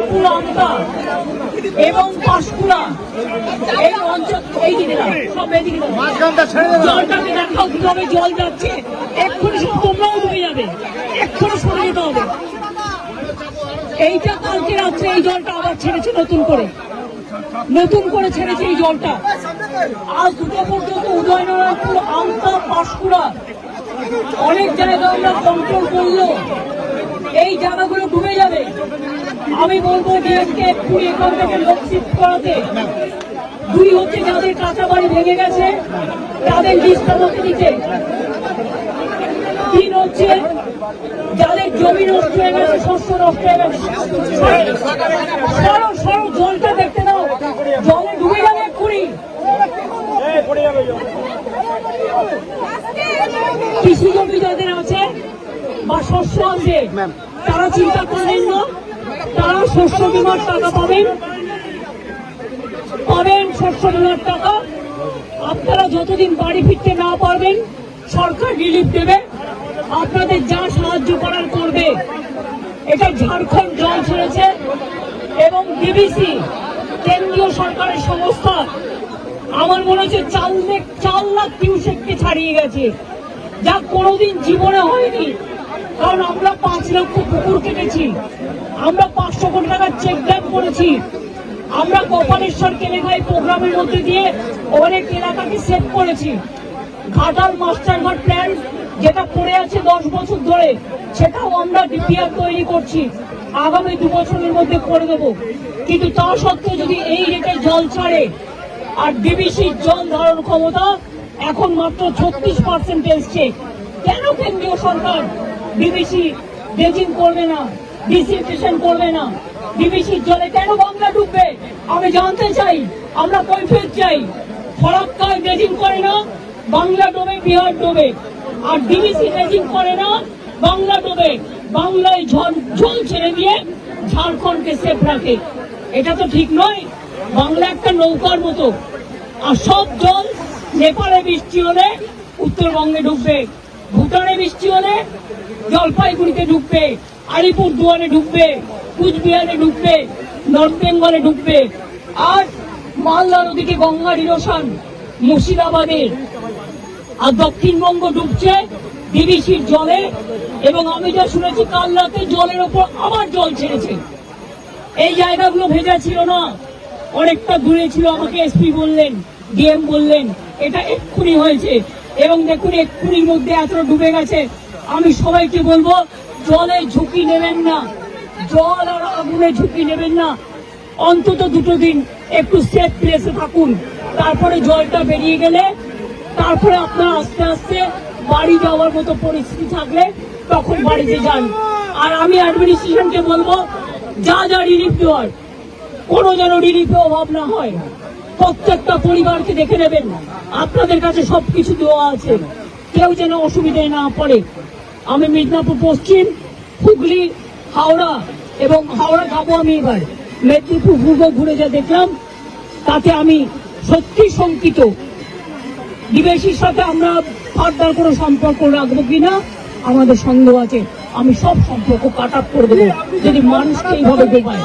নরনারায়ণপুর আমতা এবং পাঁশকুড়া এই অঞ্চল এই দিকে সব এদিকে জলটাকে দেখাও কিভাবে জল যাচ্ছে। এক্ষুনি সব তোমরাও ডুবে যাবে, এক্ষুনি সরে যেতে হবে। এইটা কালকে রাত্রে এই জলটা আবার ছেড়েছে নতুন করে ছেড়েছে এই জলটা। আজ দুটো পর্যন্ত উদয়নারায়ণপুর আমতা পাঁশকুড়া অনেক জায়গা আমরা কন্ট্রোল করলো, এই জায়গাগুলো ডুবে যাবে। আমি বলবো ডিএমকে এক্ষুনি এখান থেকে লোক শিফট করাতে। দুই হচ্ছে যাদের কাঁচা বাড়ি ভেঙে গেছে তাদের লিস্ট আমাকে দিতে। তিন হচ্ছে যাদের জমি নষ্ট হয়ে গেছে, শস্য নষ্ট হয়ে গেছে, সরো জলটা দেখতে দাও, জলে ডুবে যাবে এক্ষুনি। কৃষি জমি যাদের আছে বা শস্য আছে তারা চিন্তা করেন না, তারা শস্য বীমার টাকা পাবেন শস্য বীমার টাকা। আপনারা যতদিন বাড়ি ফিরতে না পারবেন সরকার রিলিফ দেবে, আপনাদের যা সাহায্য করার করবে। এটা ঝাড়খণ্ড জল ছেড়েছে এবং ডিবিসি কেন্দ্রীয় সরকারের সংস্থা আমার মনে হচ্ছে 4 লাখ কিউসেককে ছাড়িয়ে গেছে, যা কোনোদিন জীবনে হয়নি। কারণ আমরা 5 লক্ষ পুকুর কেটেছি, আমরা 500 কোটি টাকার চেক ড্যাম করেছি, আমরা কপালেশ্বর কেলেঘাই প্রোগ্রামের মধ্যে দিয়ে অনেক এলাকাকে সেভ করেছি। ঘাটাল মাস্টারঘাট প্ল্যান যেটা পড়ে আছে 10 বছর ধরে, সেটাও আমরা ডিপিআর তৈরি করছি, আগামী 2 বছরের মধ্যে করে দেবো। কিন্তু তা সত্ত্বেও যদি এই রেটে জল ছাড়ে আর ডিবিসির জল ধারণ ক্ষমতা এখন মাত্র 36% এসছে, কেন কেন্দ্রীয় সরকার ডিবিসি ড্রেজিং করবে না, ডিসিলটেশন করবে না? ডিবিসির জলে কেন বাংলা ডুববে আমি জানতে চাই, আমরা কৈফিয়ত চাই। ফরাক্কায় ড্রেজিং করে না, বাংলা ডোবে, বিহার ডোবে। আর ডিবিসি ড্রেজিং করে না, বাংলা ডোবে, বাংলায় জল ছেড়ে দিয়ে ঝাড়খণ্ডকে সেফ রাখে। এটা তো ঠিক নয়। বাংলা একটা নৌকার মতো, আর সব জল নেপালে বৃষ্টি হলে উত্তরবঙ্গে ঢুকবে, ভুটানে বৃষ্টি হলে জলপাইগুড়িতে ঢুকবে, আলিপুর দুয়ারে ঢুকবে, কুচবিহারে ঢুকবে, নর্থ বেঙ্গলে ঢুকবে। আর মালদা নদীকে গঙ্গার ইরোশন মুর্শিদাবাদের, আর দক্ষিণবঙ্গ ডুবছে ডিবিসির জলে। এবং আমি যা শুনেছি কাল রাতে জলের ওপর আবার জল ছেড়েছে। এই জায়গাগুলো ভেজা ছিল না, অনেকটা দূরে ছিল, আমাকে এসপি বললেন, ডিএম বললেন এটা এক্ষুনি হয়েছে। এবং দেখুন এক্ষুনির মধ্যে এতটা ডুবে গেছে। আমি সবাইকে বলবো জলে ঝুঁকি নেবেন না, জল আর আগুনে ঝুঁকি নেবেন না। অন্তত 2 দিন একটু সেফ প্লেসে থাকুন, তারপরে জলটা বেরিয়ে গেলে তারপরে আপনারা আস্তে আস্তে বাড়ি যাওয়ার মতো পরিস্থিতি থাকলে তখন বাড়িতে যান। আর আমি অ্যাডমিনিস্ট্রেশনকে বলবো যা রিলিফ দেওয়ার কোনো যেন রিলিফে অভাব না হয়। প্রত্যেকটা পরিবারকে দেখে নেবেন, আপনাদের কাছে সবকিছু দেওয়া আছে, কেউ যেন অসুবিধায় না পড়ে। আমি মিদনাপুর পশ্চিম, হুগলি, হাওড়া এবং হাওড়া যাবো আমি এবার, মেদিনীপুর পূর্ব ঘুরে যা দেখলাম তাতে আমি সত্যি শঙ্কিত। ডিবিসির সাথে আমরা ফার্দার কোনো সম্পর্ক রাখবো কিনা আমাদের সন্দেহ আছে। আমি সব সম্পর্ক কাট আপ করে দেবো যদি মানুষকে এইভাবে ডোবায়।